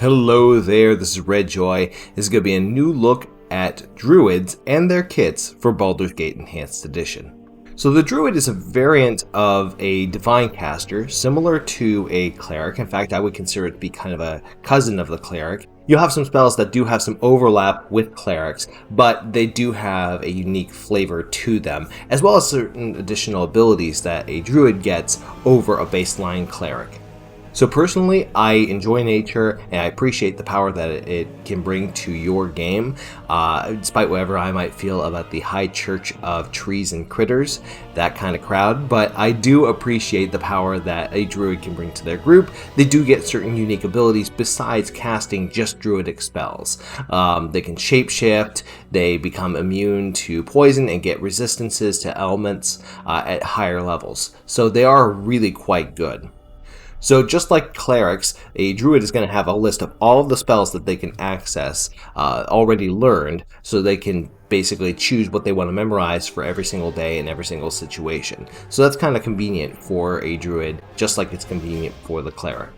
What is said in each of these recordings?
Hello there, this is Redjoy. This is going to be a new look at Druids and their kits for Baldur's Gate Enhanced Edition. So the Druid is a variant of a Divine Caster, similar to a Cleric. In fact, I would consider it to be kind of a cousin of the Cleric. You'll have some spells that do have some overlap with Clerics, but they do have a unique flavor to them, as well as certain additional abilities that a Druid gets over a baseline Cleric. So personally, I enjoy nature and I appreciate the power that it can bring to your game, despite whatever I might feel about the high church of trees and critters, that kind of crowd. But I do appreciate the power that a druid can bring to their group. They do get certain unique abilities besides casting just druidic spells. They can shapeshift, they become immune to poison and get resistances to elements at higher levels. So they are really quite good. So just like Clerics, a Druid is going to have a list of all of the spells that they can access already learned, so they can basically choose what they want to memorize for every single day in every single situation. So that's kind of convenient for a Druid, just like it's convenient for the Cleric.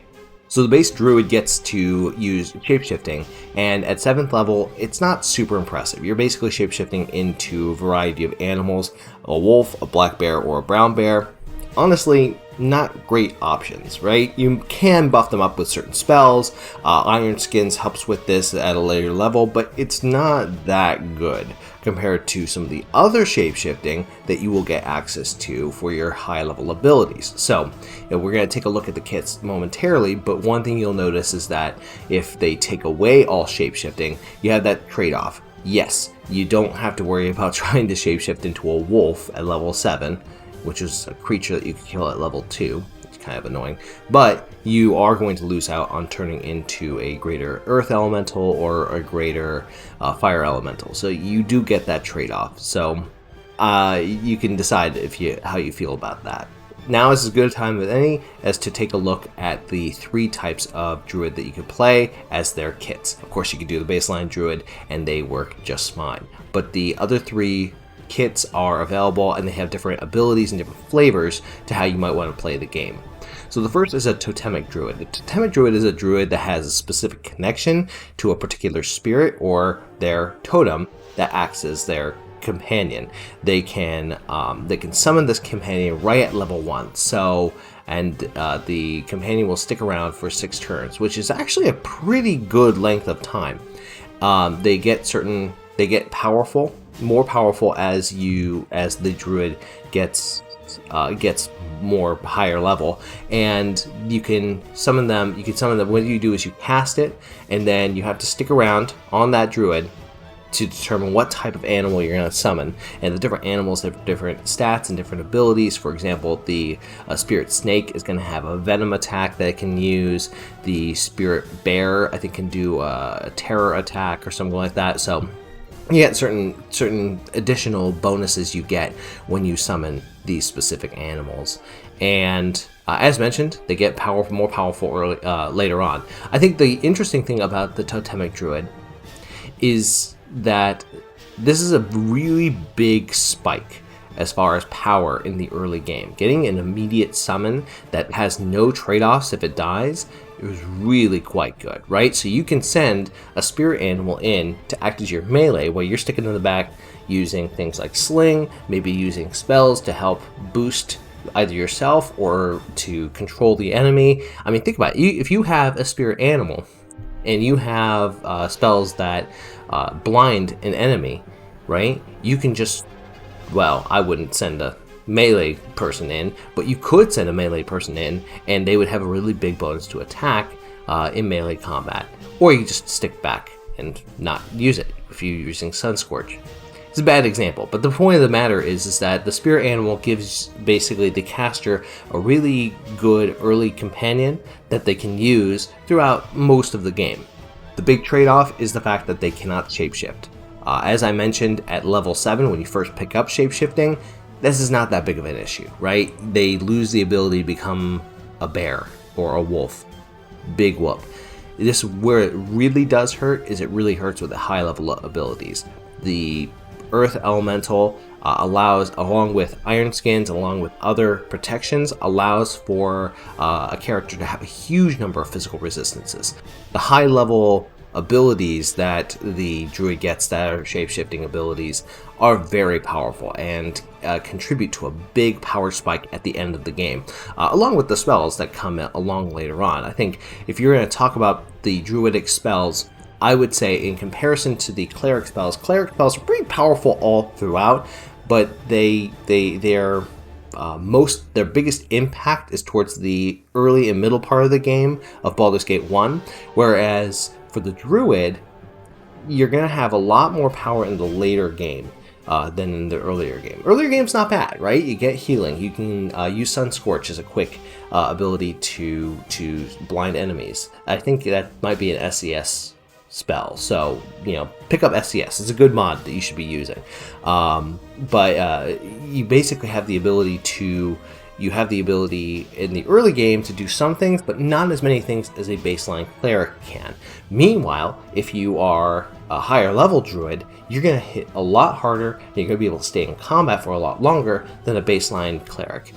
So the base Druid gets to use shapeshifting, and at 7th level, it's not super impressive. You're basically shapeshifting into a variety of animals, a wolf, a black bear, or a brown bear. Honestly, not great options, right? You can buff them up with certain spells. Iron Skins helps with this at a later level, but it's not that good compared to some of the other shapeshifting that you will get access to for your high level abilities. So we're going to take a look at the kits momentarily, but one thing you'll notice is that if they take away all shapeshifting, you have that trade-off. Yes, you don't have to worry about trying to shapeshift into a wolf at level 7, which is a creature that you can kill at level 2. It's kind of annoying. But you are going to lose out on turning into a greater earth elemental or a greater fire elemental. So you do get that trade-off. So you can decide how you feel about that. Now is as good a time as any as to take a look at the 3 types of Druid that you can play as their kits. Of course, you can do the baseline Druid and they work just fine. But the other 3 kits are available and they have different abilities and different flavors to how you might want to play the game. So the first is a Totemic Druid. The Totemic Druid is a druid that has a specific connection to a particular spirit or their totem that acts as their companion. They can summon this companion right at level 1. So the companion will stick around for 6 turns, which is actually a pretty good length of time. They get powerful, more powerful as the druid gets more higher level, and you can summon them. What you do is you cast it, and then you have to stick around on that druid to determine what type of animal you're going to summon. And the different animals have different stats and different abilities. For example, the spirit snake is going to have a venom attack that it can use. The spirit bear, I think, can do a terror attack or something like that. So you get certain additional bonuses you get when you summon these specific animals. And as mentioned, they get more powerful later on. I think the interesting thing about the Totemic Druid is that this is a really big spike as far as power in the early game. Getting an immediate summon that has no trade-offs if it dies is really quite good, right? So you can send a spirit animal in to act as your melee while you're sticking in the back using things like sling, maybe using spells to help boost either yourself or to control the enemy. I mean, think about it. If you have a spirit animal and you have spells that blind an enemy, right? You can just, well, I wouldn't send a melee person in, but you could send a melee person in and they would have a really big bonus to attack in melee combat. Or you just stick back and not use it if you're using Sunscorch. It's a bad example, but the point of the matter is that the spirit animal gives basically the caster a really good early companion that they can use throughout most of the game. The big trade-off is the fact that they cannot shapeshift. As I mentioned, at level 7, when you first pick up shapeshifting, this is not that big of an issue, right? They lose the ability to become a bear or a wolf. Big whoop. Where it really does hurt is it really hurts with the high level abilities. The Earth Elemental allows, along with iron skins, along with other protections, allows for a character to have a huge number of physical resistances. The high level abilities that the druid gets that are shape-shifting abilities are very powerful and contribute to a big power spike at the end of the game, along with the spells that come along later on. I think if you're going to talk about the druidic spells, I would say in comparison to the cleric spells are pretty powerful all throughout, but their biggest impact is towards the early and middle part of the game of Baldur's Gate 1, whereas for the druid, you're going to have a lot more power in the later game than in the earlier game. Earlier game's not bad, right? You get healing. You can use Sun Scorch as a quick ability to blind enemies. I think that might be an SES spell, so pick up SES. It's a good mod that you should be using. But you basically have the ability in the early game to do some things, but not as many things as a baseline cleric can. Meanwhile, if you are a higher level druid, you're going to hit a lot harder, and you're going to be able to stay in combat for a lot longer than a baseline cleric.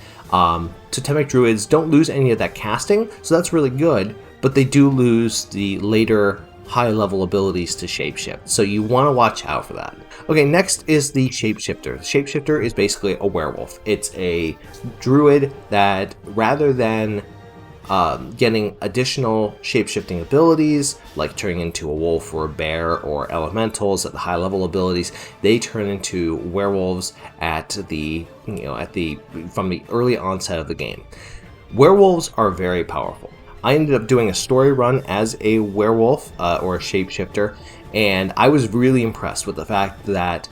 Totemic druids don't lose any of that casting, so that's really good, but they do lose the later high level abilities to shapeshift, so you want to watch out for that. Okay, next is the Shapeshifter. The Shapeshifter is basically a werewolf. It's a druid that, rather than getting additional shapeshifting abilities like turning into a wolf or a bear or elementals at the high level abilities, they turn into werewolves from the early onset of the game. Werewolves are very powerful. I ended up doing a story run as a werewolf or a shapeshifter, and I was really impressed with the fact that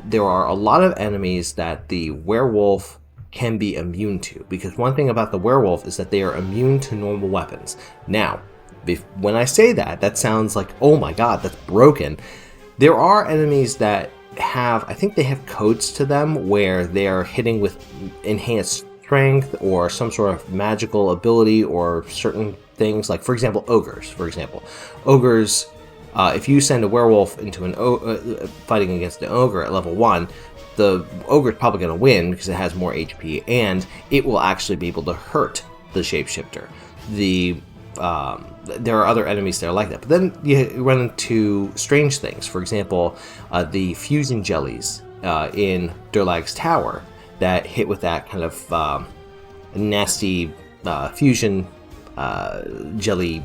there are a lot of enemies that the werewolf can be immune to, because one thing about the werewolf is that they are immune to normal weapons. Now, when I say that, that sounds like, oh my god, that's broken. There are enemies that I think they have codes to them where they are hitting with enhanced strength or some sort of magical ability or certain things, like for example ogres. If you send a werewolf into fighting against an ogre at level 1, the ogre is probably going to win because it has more HP, and it will actually be able to hurt the shapeshifter. There are other enemies that are like that, but then you run into strange things. For example, the fusion jellies in Durlag's tower that hit with that kind of nasty fusion jelly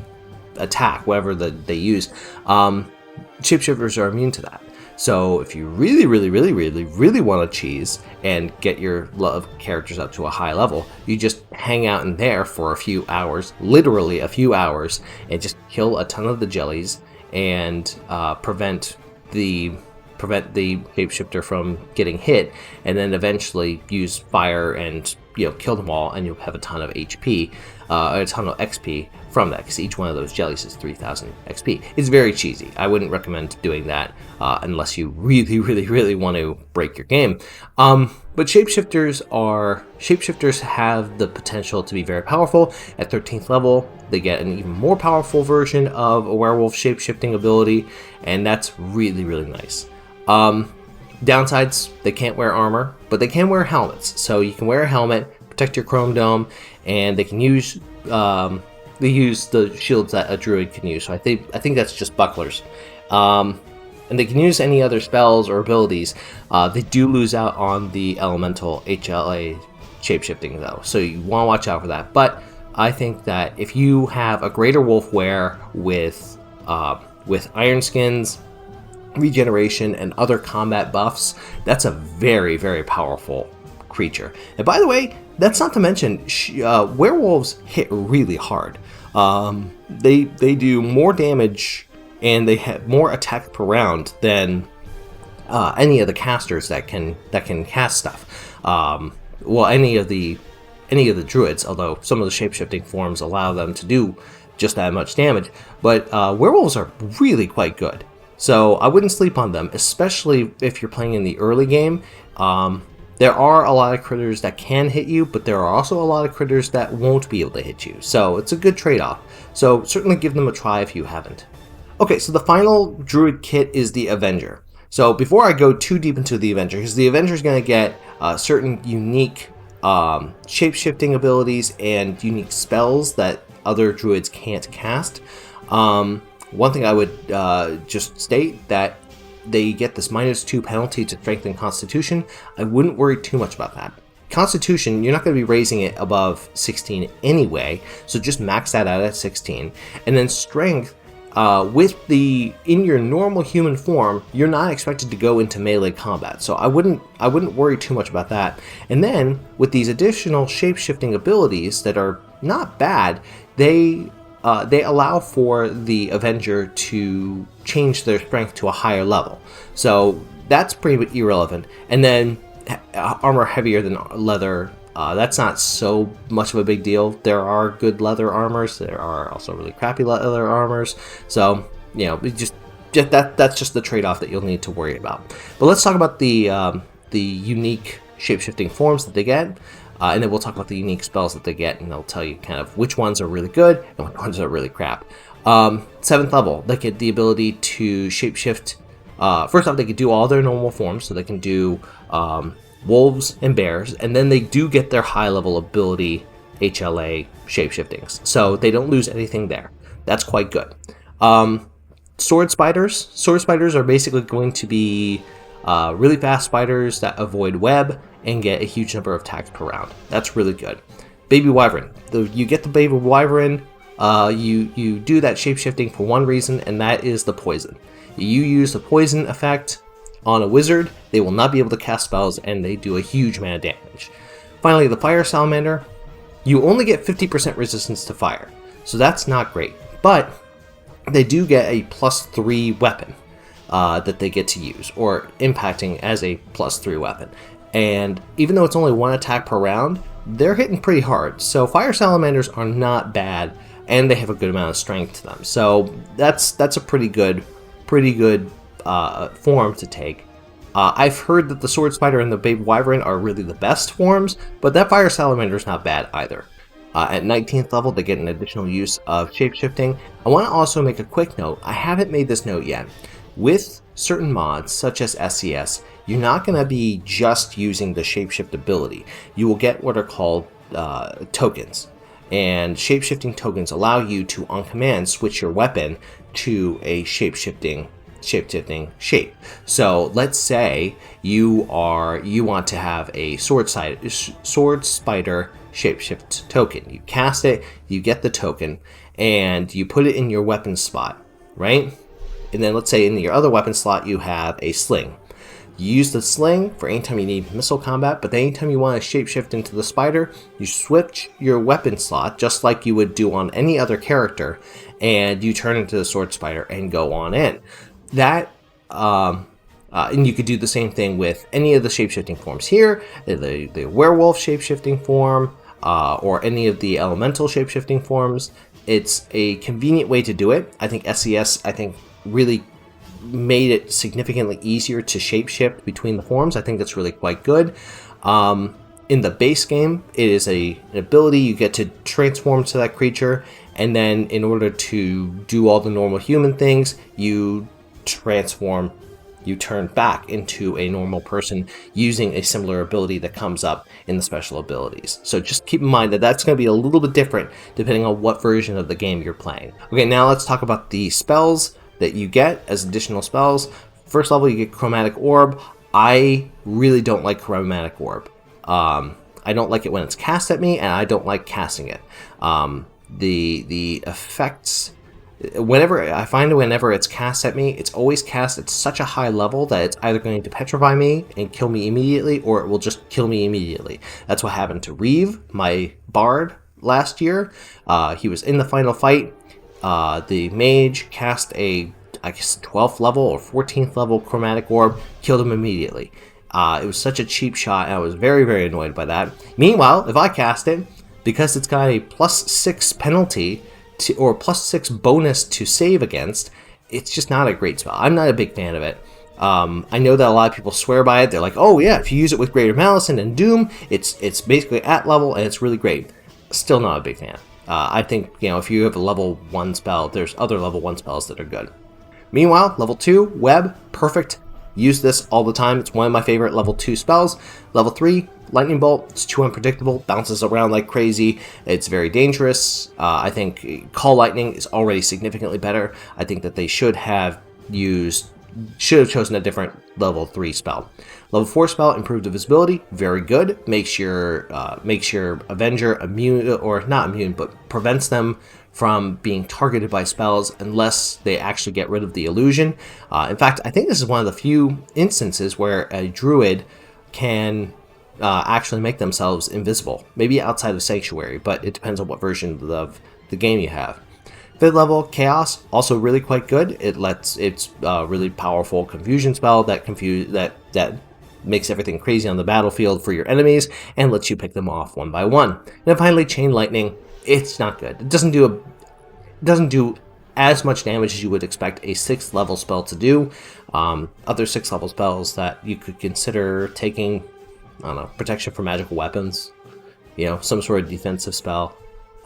attack, whatever they use. Shapeshifters are immune to that. So if you really want to cheese and get your love characters up to a high level, you just hang out in there for a few hours, literally a few hours, and just kill a ton of the jellies and prevent the shapeshifter from getting hit, and then eventually use fire and kill them all, and you'll have a ton of HP, a ton of XP from that, because each one of those jellies is 3,000 XP. It's very cheesy. I wouldn't recommend doing that unless you really want to break your game. But shapeshifters have the potential to be very powerful. At 13th level, they get an even more powerful version of a werewolf shapeshifting ability, and that's really nice. Downsides, they can't wear armor, but they can wear helmets. So you can wear a helmet, protect your chrome dome, and they can use the shields that a druid can use. So I think that's just bucklers. And they can use any other spells or abilities. They do lose out on the elemental HLA shapeshifting though, so you want to watch out for that. But I think that if you have a greater wolf wear with iron skins, regeneration, and other combat buffs, that's a very powerful creature. And by the way, that's not to mention werewolves hit really hard. They do more damage and they have more attack per round than any of the casters that can cast stuff. Any of the druids, although some of the shapeshifting forms allow them to do just that much damage. But werewolves are really quite good. So I wouldn't sleep on them, especially if you're playing in the early game. There are a lot of critters that can hit you, but there are also a lot of critters that won't be able to hit you. So it's a good trade-off. So certainly give them a try if you haven't. Okay, so the final druid kit is the Avenger. So before I go too deep into the Avenger, because the Avenger is going to get certain unique shape-shifting abilities and unique spells that other druids can't cast. One thing I would just state that they get this -2 penalty to strength and constitution. I wouldn't worry too much about that. Constitution, you're not going to be raising it above 16 anyway, so just max that out at 16. And then strength, in your normal human form, you're not expected to go into melee combat, so I wouldn't worry too much about that. And then with these additional shape-shifting abilities that are not bad, they allow for the Avenger to change their strength to a higher level. So that's pretty irrelevant. And then armor heavier than leather, that's not so much of a big deal. There are good leather armors. There are also really crappy leather armors. So, that's just the trade-off that you'll need to worry about. But let's talk about the unique shape-shifting forms that they get. And then we'll talk about the unique spells that they get, and they'll tell you kind of which ones are really good and which ones are really crap. 7th level, they get the ability to shapeshift. First off, they can do all their normal forms, so they can do wolves and bears, and then they do get their high-level ability, HLA shapeshiftings. So they don't lose anything there. That's quite good. Sword spiders. Sword spiders are basically going to be really fast spiders that avoid web and get a huge number of attacks per round. That's really good. Baby Wyvern. You get the Baby Wyvern, you do that shapeshifting for one reason, and that is the poison. You use the poison effect on a wizard, they will not be able to cast spells, and they do a huge amount of damage. Finally, the Fire Salamander. You only get 50% resistance to fire, so that's not great. But they do get a +3 weapon that they get to use, or impacting as a +3 weapon. And even though it's only one attack per round, they're hitting pretty hard. So Fire Salamanders are not bad, and they have a good amount of strength to them. So that's a pretty good form to take. I've heard that the Sword Spider and the Babe Wyvern are really the best forms, but that Fire Salamander is not bad either. At 19th level, they get an additional use of shapeshifting. I want to also make a quick note. I haven't made this note yet. With certain mods, such as SCS, you're not going to be just using the shapeshift ability. You will get what are called tokens. And shapeshifting tokens allow you to, on command, switch your weapon to a shapeshifting shape. So let's say you want to have a sword spider shapeshift token. You cast it, you get the token, and you put it in your weapon spot, right? And then let's say in your other weapon slot you have a sling. You use the sling for anytime you need missile combat, but then anytime you want to shapeshift into the spider, you switch your weapon slot just like you would do on any other character, and you turn into the sword spider and go on in. And you could do the same thing with any of the shapeshifting forms here, the werewolf shapeshifting form, or any of the elemental shapeshifting forms. It's a convenient way to do it. I think SCS, really made it significantly easier to shapeshift between the forms. I think that's really quite good. In the base game, it is an ability you get to transform to that creature, and then in order to do all the normal human things, you turn back into a normal person using a similar ability that comes up in the special abilities. So just keep in mind that that's going to be a little bit different depending on what version of the game you're playing. Okay, now let's talk about the spells that you get as additional spells. First level, you get Chromatic Orb. I really don't like Chromatic Orb. I don't like it when it's cast at me, and I don't like casting it. The effects, whenever it's cast at me, it's always cast at such a high level that it's either going to petrify me and kill me immediately, or it will just kill me immediately. That's what happened to Reeve, my bard, last year. He was in the final fight. The mage cast a, 12th level or 14th level Chromatic Orb, killed him immediately. It was such a cheap shot, and I was very, very annoyed by that. Meanwhile, if I cast it, because it's got a +6 penalty or +6 bonus to save against, it's just not a great spell. I'm not a big fan of it. I know that a lot of people swear by it. They're like, oh yeah, if you use it with Greater Malice and Doom, it's basically at level and it's really great. Still not a big fan. I think, if you have a level 1 spell, there's other level 1 spells that are good. Meanwhile, level 2, Web, perfect. Use this all the time. It's one of my favorite level 2 spells. Level 3, Lightning Bolt. It's too unpredictable, bounces around like crazy. It's very dangerous. I think Call Lightning is already significantly better. I think that they should have chosen a different level 3 spell. Level 4 spell, Improved Invisibility, very good. Makes your Avenger immune, or not immune, but prevents them from being targeted by spells unless they actually get rid of the illusion. In fact, I think this is one of the few instances where a druid can actually make themselves invisible. Maybe outside of Sanctuary, but it depends on what version of the game you have. 5th level, Chaos, also really quite good. It's a really powerful confusion spell that makes everything crazy on the battlefield for your enemies and lets you pick them off one by one. And then finally, Chain Lightning. It's not good. It doesn't do as much damage as you would expect a 6th level spell to do. Other 6th level spells that you could consider taking, I don't know, protection from magical weapons, you know, some sort of defensive spell.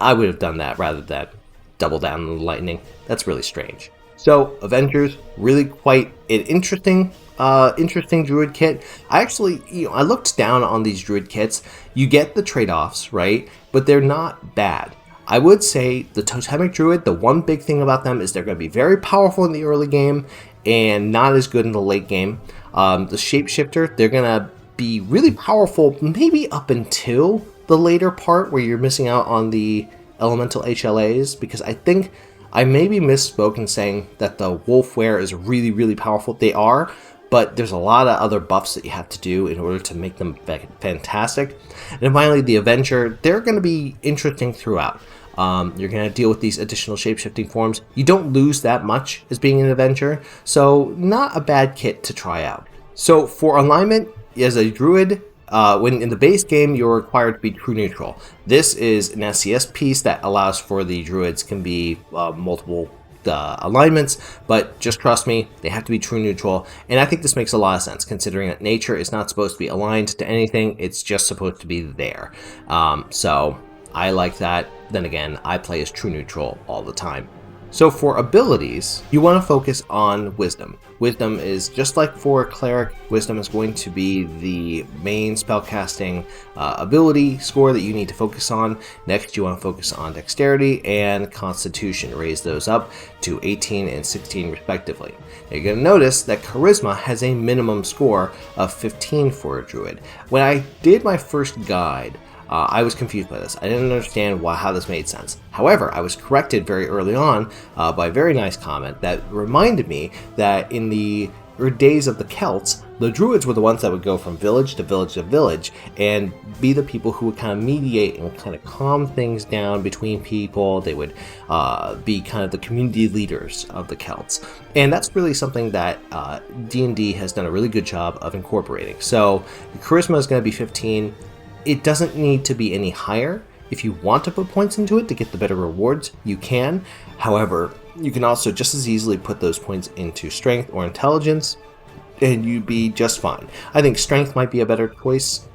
I would have done that rather than double down on the lightning. That's really strange. So Avengers, really quite an interesting druid kit. I actually, I looked down on these druid kits. You get the trade-offs, right? But they're not bad. I would say the Totemic Druid, the one big thing about them is they're going to be very powerful in the early game and not as good in the late game. The Shapeshifter, they're going to be really powerful maybe up until the later part where you're missing out on the elemental HLAs, because I think I maybe misspoke in saying that the Wolfware is really, really powerful. They are, but there's a lot of other buffs that you have to do in order to make them fantastic. And then finally, the Avenger, they're going to be interesting throughout. You're going to deal with these additional shape-shifting forms. You don't lose that much as being an Avenger, so not a bad kit to try out. So for alignment, as a Druid, when in the base game, you're required to be true neutral. This is an SCS piece that allows for the Druids can be multiple alignments, but just trust me, they have to be true neutral. And I think this makes a lot of sense, considering that nature is not supposed to be aligned to anything. It's just supposed to be there. So I like that. Then again, I play as true neutral all the time. So for abilities, you want to focus on Wisdom. Wisdom is just like for Cleric, Wisdom is going to be the main spellcasting ability score that you need to focus on. Next, you want to focus on Dexterity and Constitution. Raise those up to 18 and 16 respectively. Now, you're going to notice that Charisma has a minimum score of 15 for a Druid. When I did my first guide, I was confused by this. I didn't understand how this made sense. However, I was corrected very early on by a very nice comment that reminded me that in the days of the Celts, the Druids were the ones that would go from village to village to village and be the people who would kind of mediate and kind of calm things down between people. They would be kind of the community leaders of the Celts. And that's really something that D&D has done a really good job of incorporating. So Charisma is going to be 15. It doesn't need to be any higher. If you want to put points into it to get the better rewards, you can. However, you can also just as easily put those points into Strength or Intelligence, and you'd be just fine. I think Strength might be a better choice,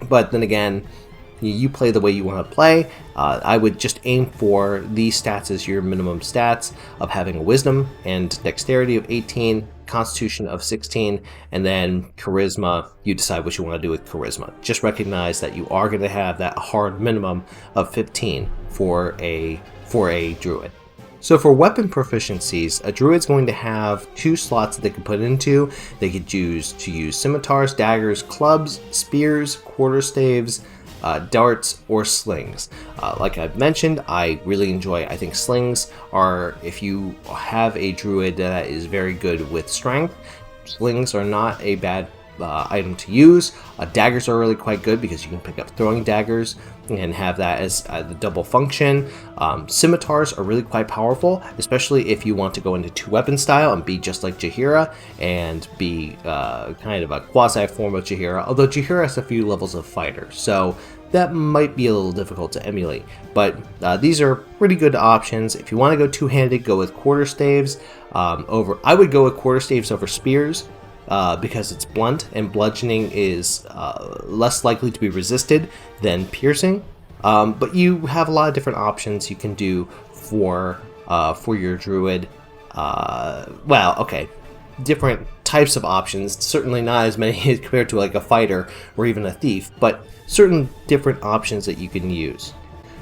but then again, you play the way you want to play. I would just aim for these stats as your minimum stats of having a Wisdom and Dexterity of 18, Constitution of 16, and then Charisma. You decide what you want to do with Charisma. Just recognize that you are going to have that hard minimum of 15 for a Druid. So for weapon proficiencies, a Druid's going to have 2 slots that they can put into. They could choose to use scimitars, daggers, clubs, spears, quarterstaves, darts, or slings. Like I've mentioned, I really enjoy, I think slings are, if you have a druid that is very good with strength, slings are not a bad item to use. Daggers are really quite good because you can pick up throwing daggers and have that as the double function. Scimitars are really quite powerful, especially if you want to go into 2-weapon style and be just like Jaheira and be kind of a quasi form of Jaheira, although Jaheira has a few levels of fighter, so that might be a little difficult to emulate. But these are pretty good options. If you want to go two-handed, go with quarterstaves. I would go with quarterstaves over spears. Because it's blunt and bludgeoning is less likely to be resisted than piercing. But you have a lot of different options you can do for your druid. Different types of options, certainly not as many as compared to like a fighter or even a thief, but certain different options that you can use.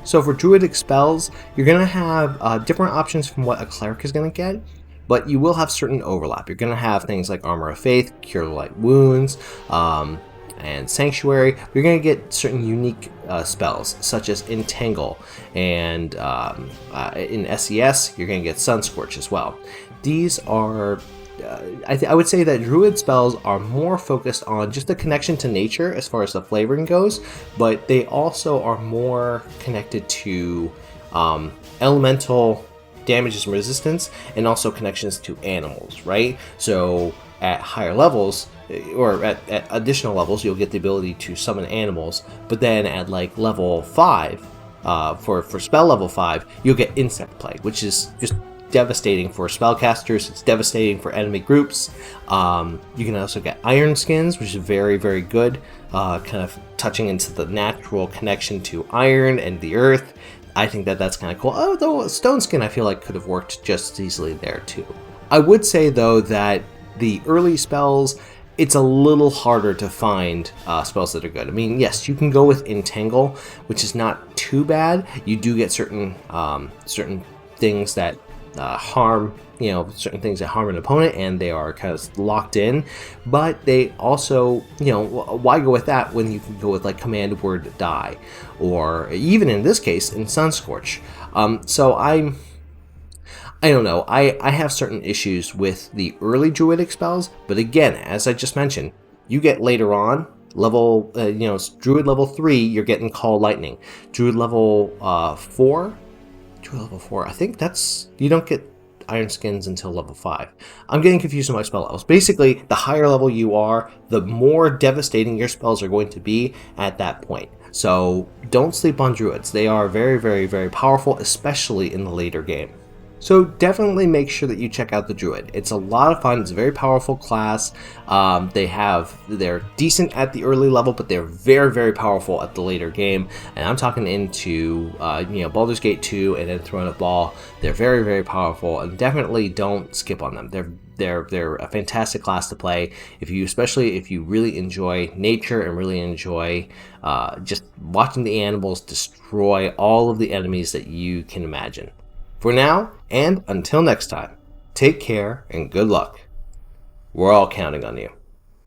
So for druidic spells, you're going to have different options from what a cleric is going to get, but you will have certain overlap. You're going to have things like Armor of Faith, Cure Light Wounds, and Sanctuary. You're going to get certain unique spells, such as Entangle, and in SES, you're going to get Sunscorch as well. These are I would say that druid spells are more focused on just the connection to nature as far as the flavoring goes, but they also are more connected to elemental damages and resistance, and also connections to animals, right? So at higher levels, or at additional levels, you'll get the ability to summon animals, but then at like level 5, for spell level 5, you'll get Insect Plague, which is just devastating for spellcasters. It's devastating for enemy groups. You can also get Iron Skins, which is very, very good, kind of touching into the natural connection to iron and the earth. I think that that's kind of cool. Although Stone Skin, I feel like could have worked just as easily there too. I would say though that the early spells, it's a little harder to find spells that are good. I mean, yes, you can go with Entangle, which is not too bad. You do get certain things that harm, certain things that harm an opponent, and they are kind of locked in. But they also, why go with that when you can go with like Command Word Die, or even in this case in Sunscorch. So I don't know. I have certain issues with the early druidic spells, but again, as I just mentioned, you get later on level, druid level 3, you're getting Call Lightning. Druid level 4. I think that's, you don't get Iron Skins until level 5. I'm getting confused with my spell levels. Basically, the higher level you are, the more devastating your spells are going to be at that point. So don't sleep on druids. They are very, very, very powerful, especially in the later game. So definitely make sure that you check out the Druid. It's a lot of fun. It's a very powerful class. They're decent at the early level, but they're very, very powerful at the later game. And I'm talking into Baldur's Gate 2 and then Throne of Ball. They're very, very powerful, and definitely don't skip on them. They're a fantastic class to play especially if you really enjoy nature and really enjoy just watching the animals destroy all of the enemies that you can imagine. For now, and until next time, take care and good luck. We're all counting on you.